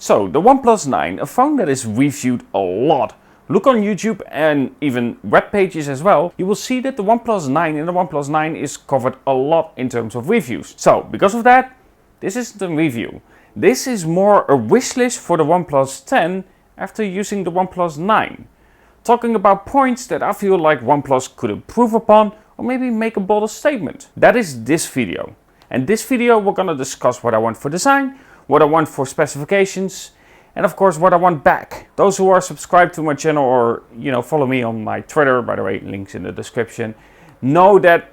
So, the OnePlus 9, a phone that is reviewed a lot. Look on YouTube and even web pages as well, you will see that the OnePlus 9 and the OnePlus 9 is covered a lot in terms of reviews. So, because of that, this isn't a review. This is more a wish list for the OnePlus 10 after using the OnePlus 9. Talking about points that I feel like OnePlus could improve upon or maybe make a bolder statement. That is this video. And this video we're gonna discuss what I want for design, what I want for specifications, and of course what I want back. Those who are subscribed to my channel or follow me on my Twitter, by the way, links in the description, know that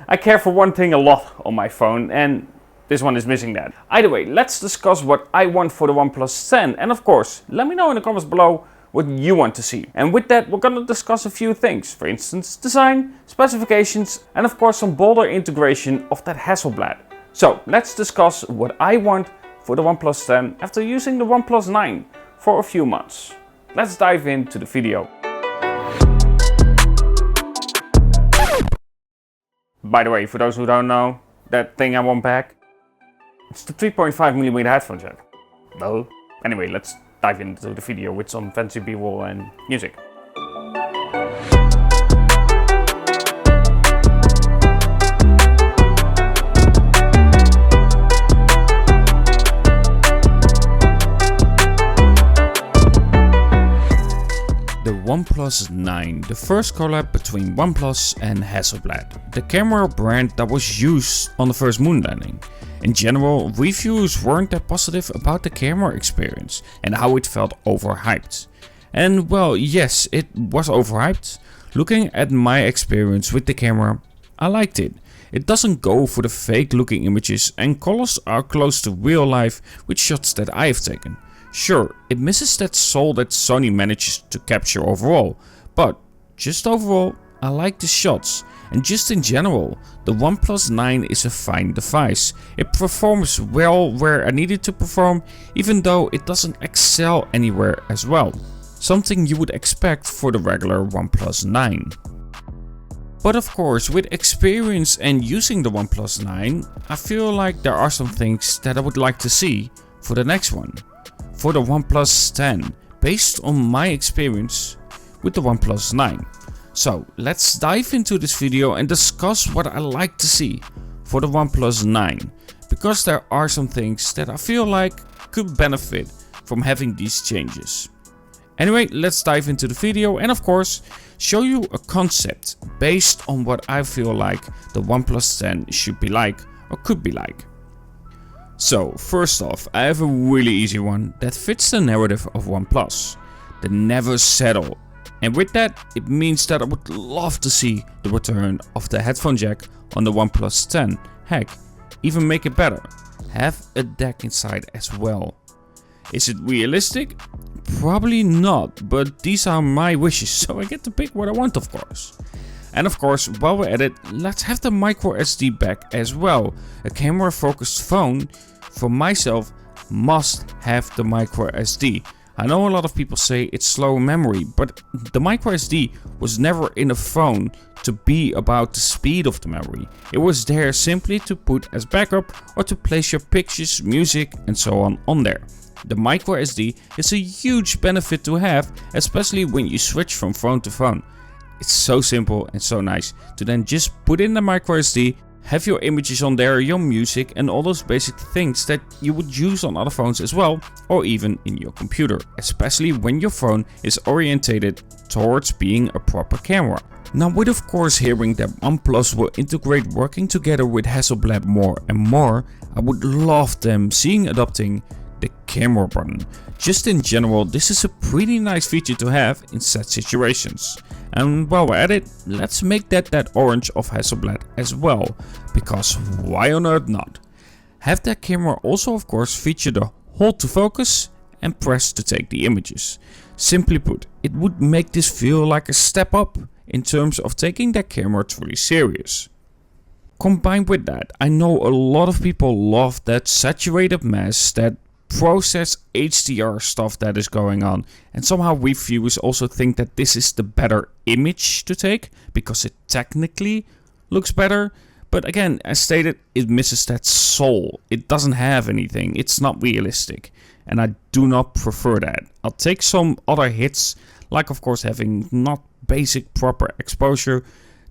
I care for one thing a lot on my phone, and this one is missing that. Either way, let's discuss what I want for the OnePlus 10, and of course, let me know in the comments below what you want to see. And with that, we're gonna discuss a few things. For instance, design, specifications, and of course some bolder integration of that Hasselblad. So, let's discuss what I want for the OnePlus 10 after using the OnePlus 9 for a few months. Let's dive into the video. By the way, for those who don't know, that thing I want back, it's the 3.5mm headphone jack. Well, anyway, let's dive into the video with some fancy b-roll and music. The OnePlus 9, the first collab between OnePlus and Hasselblad, the camera brand that was used on the first moon landing. In general, reviews weren't that positive about the camera experience and how it felt overhyped. And well, yes, it was overhyped. Looking at my experience with the camera, I liked it. It doesn't go for the fake looking images and colors are close to real life with shots that I have taken. Sure, it misses that soul that Sony manages to capture overall, but just overall, I like the shots. And just in general, the OnePlus 9 is a fine device. It performs well where I need it to perform, even though it doesn't excel anywhere as well. Something you would expect for the regular OnePlus 9. But of course, with experience and using the OnePlus 9, I feel like there are some things that I would like to see for the next one. For the OnePlus 10, based on my experience with the OnePlus 9. So let's dive into this video and discuss what I like to see for the OnePlus 9, because there are some things that I feel like could benefit from having these changes. Anyway, let's dive into the video and of course show you a concept based on what I feel like the OnePlus 10 should be like or could be like. So first off, I have a really easy one that fits the narrative of OnePlus, the never settle. And with that, it means that I would love to see the return of the headphone jack on the OnePlus 10. Heck, even make it better. Have a DAC inside as well. Is it realistic? Probably not, but these are my wishes, so I get to pick what I want, of course. And of course, while we're at it, let's have the microSD back as well. A camera focused phone, for myself, must have the microSD. I know a lot of people say it's slow memory, but the microSD was never in a phone to be about the speed of the memory. It was there simply to put as backup or to place your pictures, music and so on there. The microSD is a huge benefit to have, especially when you switch from phone to phone. It's so simple and so nice to then just put in the microSD, have your images on there, your music and all those basic things that you would use on other phones as well, or even in your computer, especially when your phone is orientated towards being a proper camera. Now with of course hearing that OnePlus will integrate working together with Hasselblad more and more, I would love them seeing adopting the camera button. Just in general, this is a pretty nice feature to have in such situations. And while we're at it, let's make that orange of Hasselblad as well, because why on earth not? Have that camera also of course feature the hold to focus and press to take the images. Simply put, it would make this feel like a step up in terms of taking that camera truly serious. Combined with that, I know a lot of people love that saturated mess, that process HDR stuff that is going on, and somehow reviewers also think that this is the better image to take because it technically looks better, But again, as stated, it misses that soul. It doesn't have anything. It's not realistic. And I do not prefer that. I'll take some other hits, like of course having not basic proper exposure,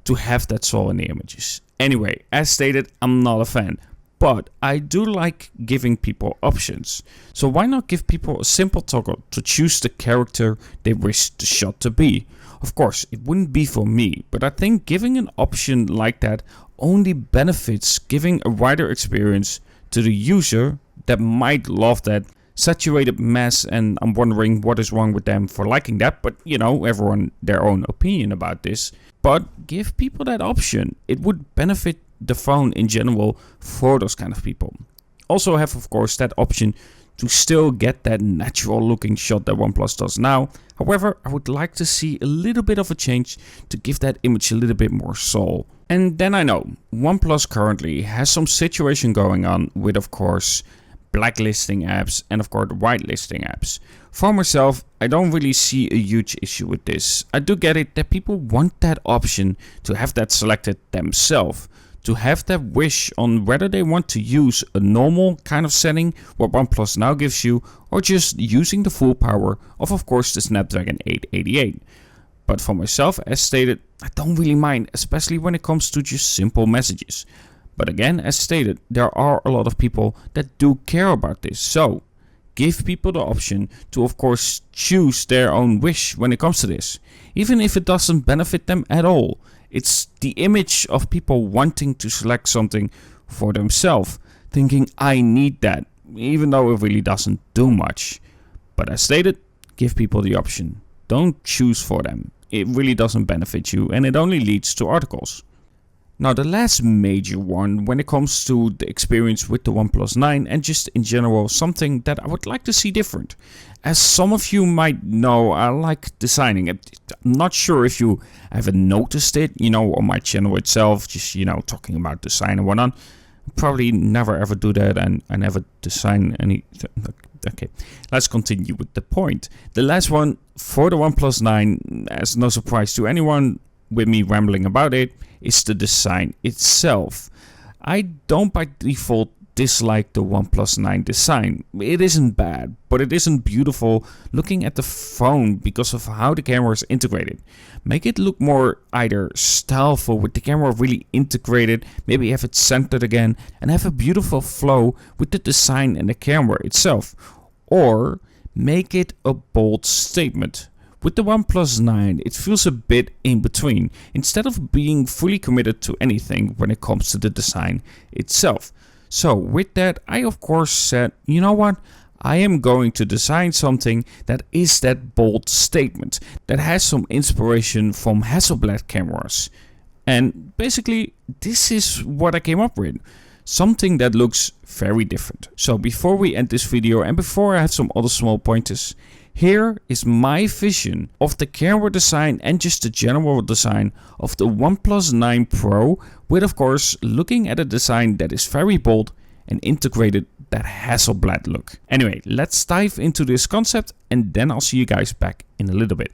to have that soul in the images. Anyway, as stated, I'm not a fan. But I do like giving people options. So why not give people a simple toggle to choose the character they wish the shot to be? Of course, it wouldn't be for me, but I think giving an option like that only benefits giving a wider experience to the user that might love that saturated mess, and I'm wondering what is wrong with them for liking that. But you know, everyone their own opinion about this. But give people that option. It would benefit the phone in general for those kind of people. Also have of course that option to still get that natural looking shot that OnePlus does now. However, I would like to see a little bit of a change to give that image a little bit more soul. And then I know OnePlus currently has some situation going on with of course blacklisting apps and of course whitelisting apps. For myself, I don't really see a huge issue with this. I do get it that people want that option to have that selected themselves, to have that wish on whether they want to use a normal kind of setting, what OnePlus now gives you, or just using the full power of course the Snapdragon 888. But for myself, as stated, I don't really mind, especially when it comes to just simple messages. But again, as stated, there are a lot of people that do care about this. So give people the option to of course choose their own wish when it comes to this. Even if it doesn't benefit them at all. It's the image of people wanting to select something for themselves, thinking I need that, even though it really doesn't do much. But as stated, give people the option. Don't choose for them. It really doesn't benefit you and it only leads to articles. Now the last major one when it comes to the experience with the OnePlus 9 and just in general something that I would like to see different. As some of you might know, I like designing. I'm not sure if you haven't noticed it, you know, on my channel itself, just, you know, talking about design and whatnot. Probably never ever do that and I never design any. Okay, let's continue with the point. The last one for the OnePlus 9, as no surprise to anyone with me rambling about it, is the design itself. I don't by default dislike the OnePlus 9 design. It isn't bad, but it isn't beautiful looking at the phone because of how the camera is integrated. Make it look more either styleful with the camera really integrated, maybe have it centered again and have a beautiful flow with the design and the camera itself. Or make it a bold statement. With the OnePlus 9, it feels a bit in between, instead of being fully committed to anything when it comes to the design itself. So with that, I of course said, you know what? I am going to design something that is that bold statement, that has some inspiration from Hasselblad cameras. And basically, this is what I came up with. Something that looks very different. So before we end this video and before I have some other small pointers, here is my vision of the camera design and just the general design of the OnePlus 9 Pro, with of course looking at a design that is very bold and integrated that Hasselblad look. Anyway, let's dive into this concept and then I'll see you guys back in a little bit.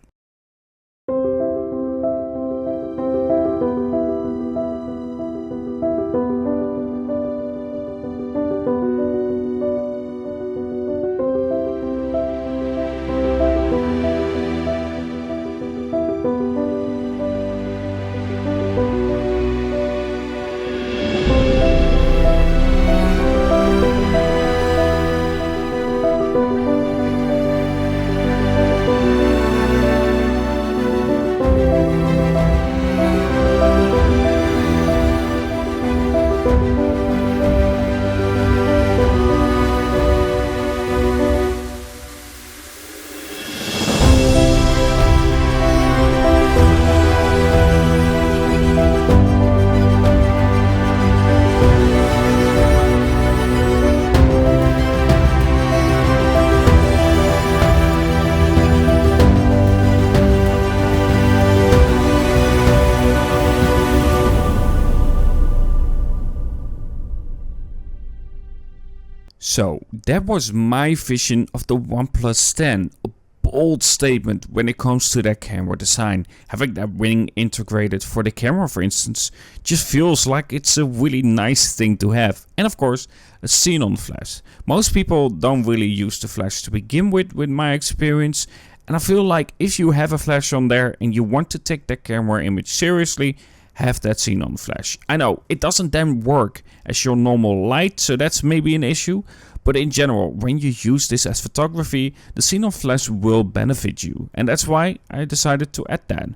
So that was my vision of the OnePlus 10, a bold statement when it comes to that camera design. Having that wing integrated for the camera, for instance, just feels like it's a really nice thing to have. And of course, a xenon flash. Most people don't really use the flash to begin with my experience. And I feel like if you have a flash on there and you want to take that camera image seriously, have that xenon flash. I know it doesn't then work as your normal light, so that's maybe an issue. But in general, when you use this as photography, the xenon flash will benefit you. And that's why I decided to add that.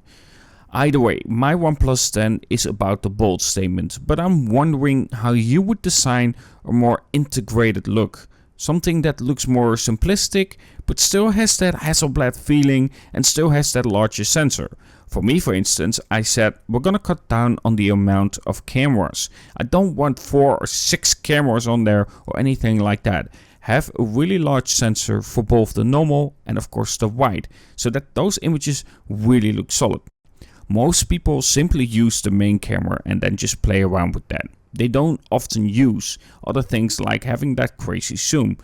Either way, my OnePlus 10 is about the bold statement, but I'm wondering how you would design a more integrated look. Something that looks more simplistic, but still has that Hasselblad feeling and still has that larger sensor. For me, for instance, I said we're gonna cut down on the amount of cameras. I don't want 4 or 6 cameras on there or anything like that. Have a really large sensor for both the normal and of course the wide, so that those images really look solid. Most people simply use the main camera and then just play around with that. They don't often use other things like having that crazy zoom.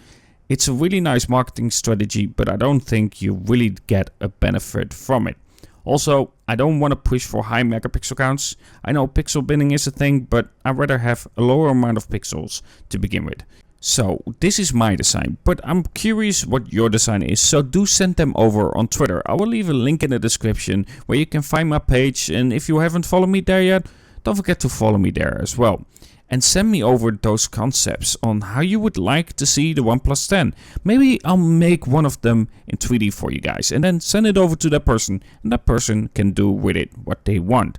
It's a really nice marketing strategy, but I don't think you really get a benefit from it. Also, I don't want to push for high megapixel counts. I know pixel binning is a thing, but I'd rather have a lower amount of pixels to begin with. So this is my design, but I'm curious what your design is, so do send them over on Twitter. I will leave a link in the description where you can find my page, and if you haven't followed me there yet, don't forget to follow me there as well. And send me over those concepts on how you would like to see the OnePlus 10. Maybe I'll make one of them in 3D for you guys and then send it over to that person, and that person can do with it what they want.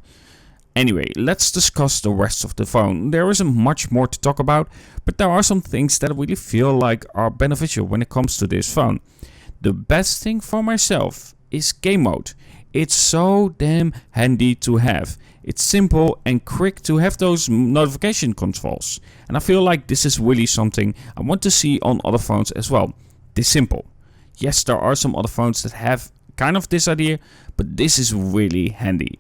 Anyway, let's discuss the rest of the phone. There isn't much more to talk about, but there are some things that I really feel like are beneficial when it comes to this phone. The best thing for myself is game mode. It's so damn handy to have. It's simple and quick to have those notification controls. And I feel like this is really something I want to see on other phones as well. This simple. Yes, there are some other phones that have kind of this idea, but this is really handy.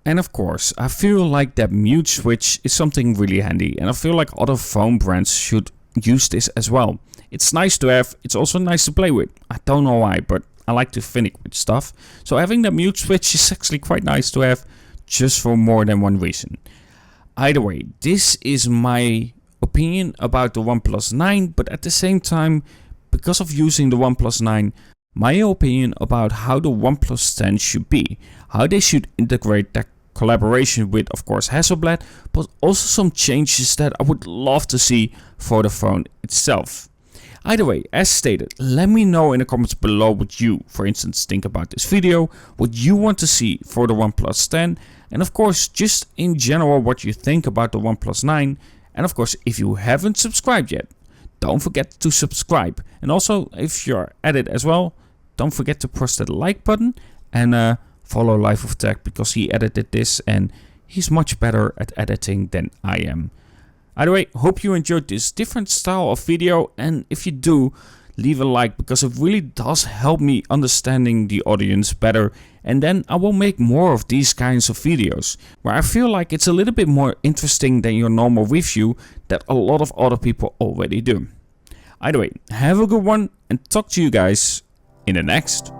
And of course, I feel like that mute switch is something really handy, and I feel like other phone brands should use this as well. It's nice to have, it's also nice to play with. I don't know why, but I like to finick with stuff. So having that mute switch is actually quite nice to have, just for more than one reason. Either way, this is my opinion about the OnePlus 9, but at the same time, because of using the OnePlus 9, my opinion about how the OnePlus 10 should be, how they should integrate that collaboration with, of course, Hasselblad, but also some changes that I would love to see for the phone itself. Either way, as stated, let me know in the comments below what you, for instance, think about this video, what you want to see for the OnePlus 10, and of course, just in general what you think about the OnePlus 9, and of course, if you haven't subscribed yet, don't forget to subscribe, and also, if you're at it as well, don't forget to press that like button, and follow Life of Tech, because he edited this, and he's much better at editing than I am. Either way, hope you enjoyed this different style of video, and if you do, leave a like, because it really does help me understanding the audience better, and then I will make more of these kinds of videos, where I feel like it's a little bit more interesting than your normal review that a lot of other people already do. Either way, have a good one, and talk to you guys in the next.